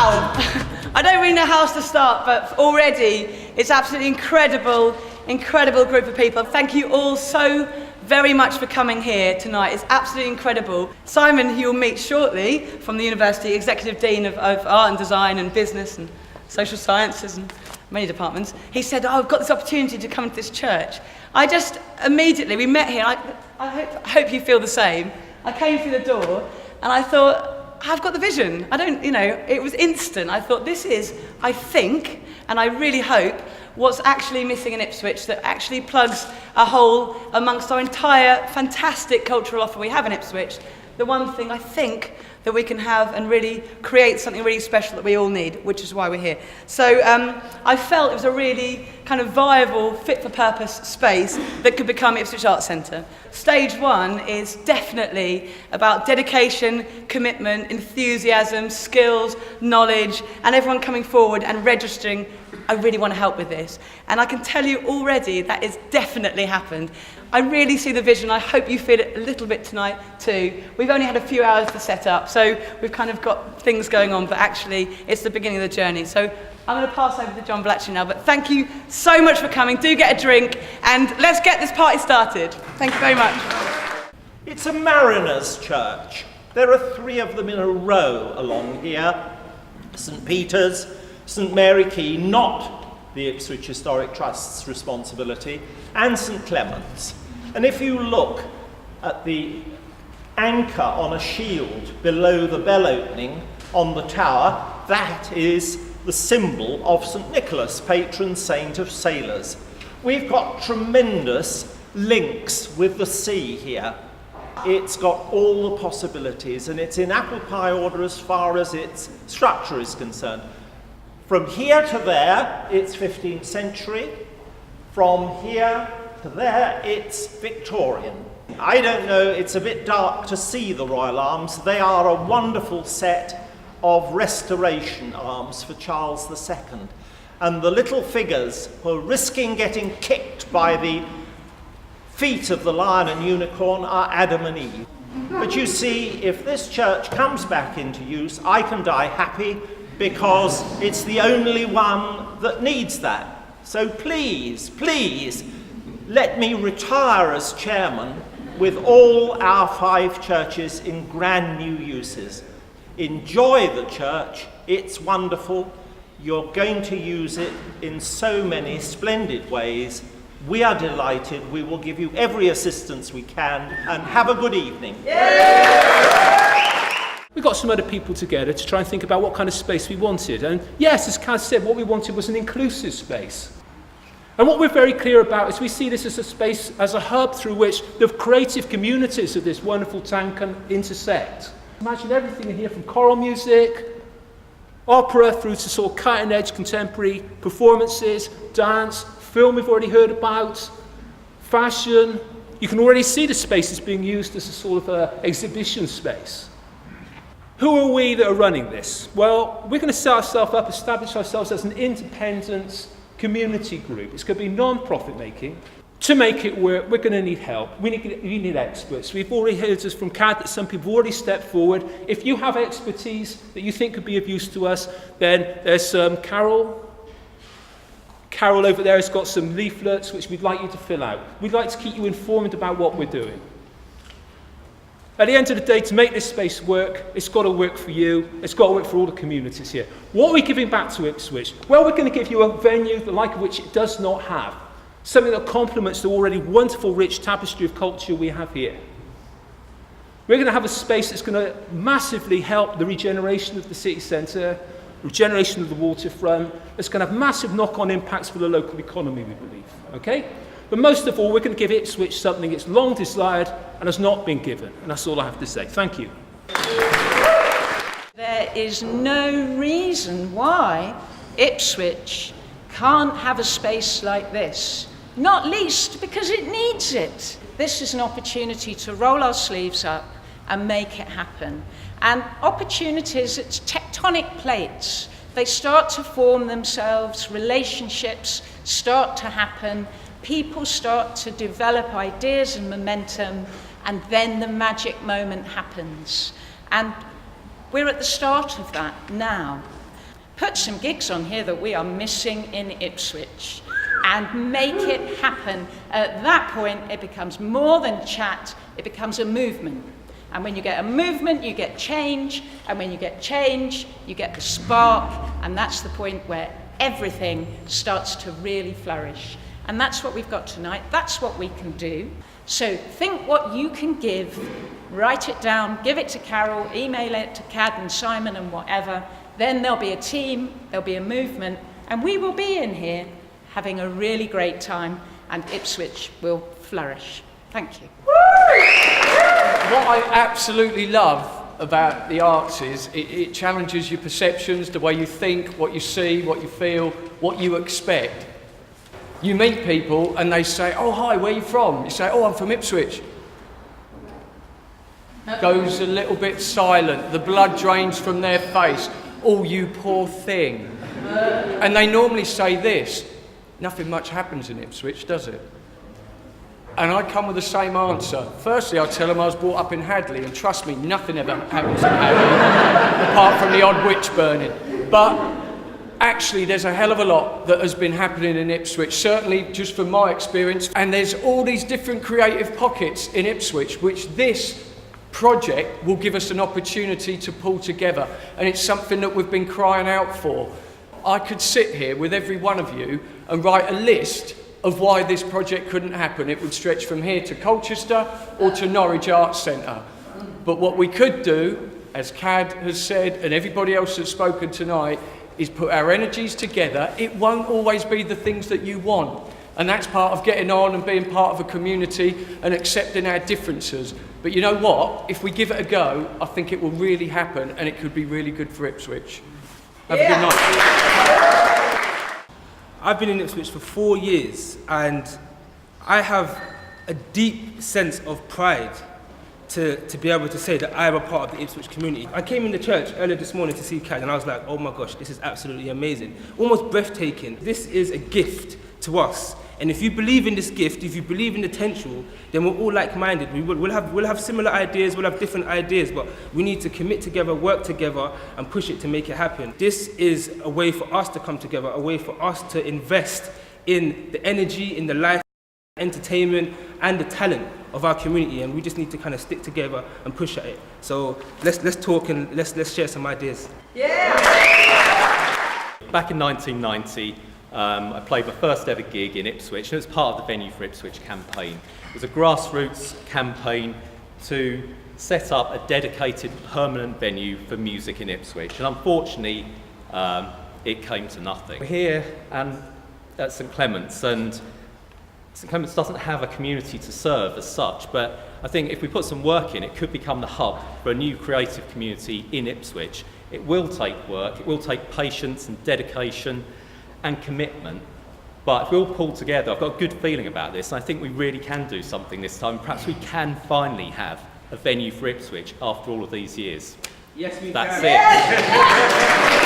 Wow! I don't really know how else to start, but already it's absolutely incredible group of people. Thank you all so very much for coming here tonight. It's absolutely incredible. Simon, who you'll meet shortly from the university, Executive Dean of Art and Design and Business and Social Sciences and many departments, he said, I've got this opportunity to come to this church. I just immediately, we met here, I hope you feel the same. I came through the door and I thought, I've got the vision. It was instant. I thought, this is, I think, and I really hope, what's actually missing in Ipswich, that actually plugs a hole amongst our entire fantastic cultural offer we have in Ipswich. The one thing I think that we can have and really create something really special that we all need, which is why we're here. So I felt it was a really kind of viable, fit-for-purpose space that could become Ipswich Arts Centre. Stage one is definitely about dedication, commitment, enthusiasm, skills, knowledge, and everyone coming forward and registering, I really want to help with this. And I can tell you already that it's definitely happened. I really see the vision. I hope you feel it a little bit tonight too. We've only had a few hours to set up, so we've kind of got things going on, but actually it's the beginning of the journey. So I'm going to pass over to John Blatchley now, but thank you so much for coming. Do get a drink, and let's get this party started. Thank you very much. It's a mariners' church. There are 3 of them in a row along here. St Peter's, St Mary Quay, not the Ipswich Historic Trust's responsibility, and St Clements. And if you look at the anchor on a shield below the bell opening on the tower, that is the symbol of St Nicholas, patron saint of sailors. We've got tremendous links with the sea here. It's got all the possibilities, and it's in apple pie order as far as its structure is concerned. From here to there, it's 15th century. From here to there, it's Victorian. I don't know, it's a bit dark to see the Royal Arms. They are a wonderful set of restoration arms for Charles II. And the little figures who are risking getting kicked by the feet of the lion and unicorn are Adam and Eve. But you see, if this church comes back into use, I can die happy, because it's the only one that needs that. So please, please, let me retire as chairman with all our 5 churches in grand new uses. Enjoy the church, it's wonderful. You're going to use it in so many splendid ways. We are delighted. We will give you every assistance we can, and have a good evening. We got some other people together to try and think about what kind of space we wanted. And yes, as Kaz said, what we wanted was an inclusive space. And what we're very clear about is we see this as a space, as a hub through which the creative communities of this wonderful town can intersect. Imagine everything in here, from choral music, opera, through to sort of cutting-edge contemporary performances, dance, film we've already heard about, fashion. You can already see the space is being used as a sort of exhibition space. Who are we that are running this? Well, we're going to set ourselves up, establish ourselves as an independent community group. It's going to be non-profit making. To make it work, we're going to need help. We need experts. We've already heard this from Cad that some people have already stepped forward. If you have expertise that you think could be of use to us, then there's Carol. Carol over there has got some leaflets which we'd like you to fill out. We'd like to keep you informed about what we're doing. At the end of the day, to make this space work, it's got to work for you. It's got to work for all the communities here. What are we giving back to Ipswich? Well, we're going to give you a venue the like of which it does not have. Something that complements the already wonderful, rich tapestry of culture we have here. We're going to have a space that's going to massively help the regeneration of the city centre, regeneration of the waterfront. It's going to have massive knock-on impacts for the local economy, we believe. Okay? But most of all, we're going to give Ipswich something it's long desired and has not been given. And that's all I have to say. Thank you. There is no reason why Ipswich can't have a space like this, not least because it needs it. This is an opportunity to roll our sleeves up and make it happen. And opportunities, it's tectonic plates. They start to form themselves, relationships start to happen, people start to develop ideas and momentum, and then the magic moment happens. And we're at the start of that now. put some gigs on here that we are missing in Ipswich and make it happen. At that point, it becomes more than chat, it becomes a movement. And when you get a movement, you get change, and when you get change, you get the spark, and that's the point where everything starts to really flourish. And that's what we've got tonight, that's what we can do. So think what you can give, write it down, give it to Carol, email it to Cad and Simon and whatever. Then there'll be a team, there'll be a movement, and we will be in here having a really great time, and Ipswich will flourish. Thank you. What I absolutely love about the arts is it challenges your perceptions, the way you think, what you see, what you feel, what you expect. You meet people and they say, "Oh, hi, where are you from?" You say, "Oh, I'm from Ipswich." Goes a little bit silent, the blood drains from their face. "Oh, you poor thing." And they normally say this, "Nothing much happens in Ipswich, does it?" And I come with the same answer. Firstly, I tell them I was brought up in Hadley, and trust me, nothing ever happens in Hadley, apart from the odd witch burning. But actually, there's a hell of a lot that has been happening in Ipswich, certainly just from my experience. And there's all these different creative pockets in Ipswich, which this project will give us an opportunity to pull together. And it's something that we've been crying out for. I could sit here with every one of you and write a list of why this project couldn't happen. It would stretch from here to Colchester or to Norwich Arts Centre. But what we could do, as Cad has said and everybody else that's spoken tonight, is put our energies together. It won't always be the things that you want. And that's part of getting on and being part of a community and accepting our differences. But you know what? If we give it a go, I think it will really happen, and it could be really good for Ipswich. Have a good night. I've been in Ipswich for 4 years, and I have a deep sense of pride to be able to say that I am a part of the Ipswich community. I came in the church earlier this morning to see Cad, and I was like, oh my gosh, this is absolutely amazing. Almost breathtaking. This is a gift to us. And if you believe in this gift, if you believe in the potential, then we're all like-minded. We'll have similar ideas, we'll have different ideas, but we need to commit together, work together, and push it to make it happen. This is a way for us to come together, a way for us to invest in the energy, in the life, entertainment, and the talent of our community, and we just need to kind of stick together and push at it. So let's talk and let's share some ideas. Back in 1990, I played my first ever gig in Ipswich, and it was part of the Venue for Ipswich campaign. It was a grassroots campaign to set up a dedicated permanent venue for music in Ipswich, and unfortunately it came to nothing. We're here at St Clements, and St Clements doesn't have a community to serve as such, but I think if we put some work in, it could become the hub for a new creative community in Ipswich. It will take work, it will take patience and dedication and commitment, but if we all pull together, I've got a good feeling about this, and I think we really can do something this time. Perhaps we can finally have a venue for Ipswich after all of these years. Yes, we That's can. it.